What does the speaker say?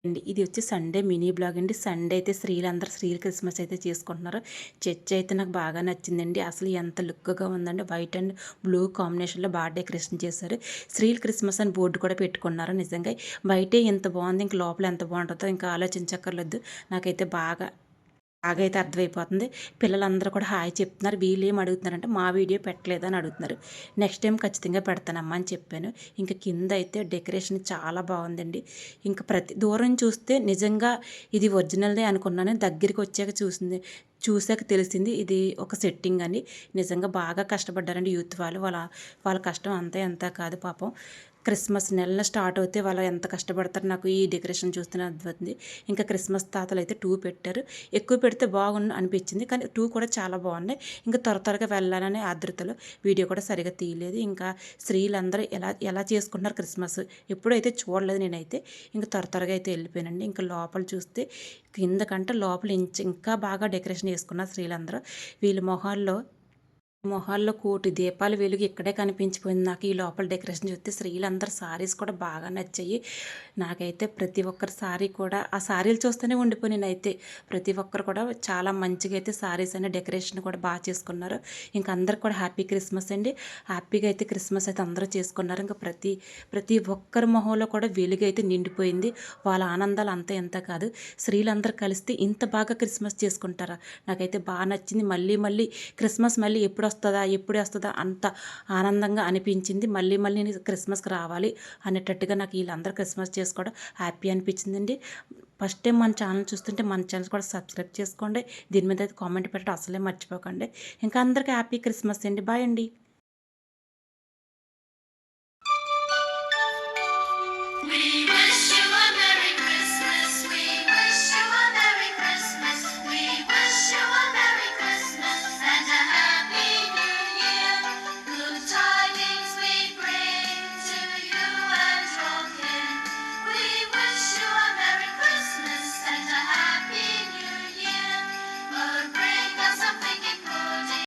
అండి ఇది వచ్చి సండే మినీ బ్లాగ్ అండి. సండే అయితే స్త్రీలందరూ క్రిస్మస్ అయితే చేసుకుంటున్నారు. చర్చ్ అయితే నాకు బాగా నచ్చిందండి. అసలు ఎంత లుక్గా ఉందండి. వైట్ అండ్ బ్లూ కాంబినేషన్లో బాగా డెకరేషన్ చేశారు. స్త్రీల క్రిస్మస్ అని బోర్డు కూడా పెట్టుకున్నారు. నిజంగా బయటే ఎంత బాగుంది, ఇంక లోపల ఎంత బాగుంటుందో ఇంకా ఆలోచించక్కర్లేదు. నాకైతే బాగా బాగా అయితే అర్థమైపోతుంది. పిల్లలందరూ కూడా హాయ్ చెప్తున్నారు. వీళ్ళు ఏం అడుగుతున్నారంటే మా వీడియో పెట్టలేదని అడుగుతున్నారు. నెక్స్ట్ టైం ఖచ్చితంగా పెడతానమ్మా అని చెప్పాను. ఇంకా కింద అయితే డెకరేషన్ చాలా బాగుందండి. ఇంకా ప్రతి దూరం చూస్తే నిజంగా ఇది ఒరిజినల్దే అనుకున్నాను. దగ్గరికి వచ్చాక చూసాక తెలిసింది ఇది ఒక సెట్టింగ్ అని. నిజంగా బాగా కష్టపడ్డారండి యూత్ వాళ్ళు. వాళ్ళ కష్టం అంతా ఎంత కాదు పాపం. క్రిస్మస్ నెలలో స్టార్ట్ అవుతే వాళ్ళు ఎంత కష్టపడతారు నాకు ఈ డెకరేషన్ చూస్తేనే అర్థమవుతుంది. ఇంకా క్రిస్మస్ తాతలు అయితే 2 పెట్టారు. ఎక్కువ పెడితే బాగుండు అనిపించింది, కానీ 2 కూడా చాలా బాగున్నాయి. ఇంకా త్వరగా వెళ్ళాలనే ఆతృతలో వీడియో కూడా సరిగా తీయలేదు. ఇంకా స్త్రీలందరూ ఎలా ఎలా చేసుకుంటున్నారు క్రిస్మస్ ఎప్పుడైతే చూడలేదు నేనైతే. ఇంకా త్వరగా అయితే వెళ్ళిపోయానండి. ఇంకా లోపల చూస్తే కింద కంటే లోపల ఇంకా బాగా డెకరేషన్ చేసుకున్నారు స్త్రీలందరూ. వీళ్ళ మొహాల్లో కోటి దీపాల వెలుగు ఇక్కడే కనిపించిపోయింది నాకు. ఈ లోపల డెకరేషన్ చూస్తే స్త్రీలందరూ సారీస్ కూడా బాగా నచ్చాయి. నాకైతే ప్రతి ఒక్కరి సారీ కూడా ఆ సారీలు చూస్తూనే ఉండిపోయి నేనైతే. ప్రతి ఒక్కరు కూడా చాలా మంచిగా అయితే సారీస్ అనే డెకరేషన్ కూడా బాగా చేసుకున్నారు. ఇంకా అందరికి కూడా హ్యాపీ క్రిస్మస్ అండి. హ్యాపీగా అయితే క్రిస్మస్ అయితే అందరూ చేసుకున్నారు. ఇంకా ప్రతి ఒక్కరి మొహంలో కూడా వెలుగు అయితే నిండిపోయింది. వాళ్ళ ఆనందాలు అంతా ఎంత కాదు. స్త్రీలందరూ కలిస్తే ఇంత బాగా క్రిస్మస్ చేసుకుంటారా? నాకైతే బాగా నచ్చింది. మళ్ళీ క్రిస్మస్ మళ్ళీ ఎప్పుడు వస్తుందా అంత ఆనందంగా అనిపించింది. మళ్ళీ నేను క్రిస్మస్కి రావాలి అనేటట్టుగా నాకు వీళ్ళందరూ క్రిస్మస్ చేసుకోవడం హ్యాపీ అనిపించిందండి. ఫస్ట్ టైం మన ఛానల్ చూస్తుంటే మన ఛానల్ కూడా సబ్స్క్రైబ్ చేసుకోండి. దీని మీద అయితే కామెంట్ పెట్టడం అసలే మర్చిపోకండి. ఇంకా అందరికీ హ్యాపీ క్రిస్మస్ అండి. బాయ్ అండి.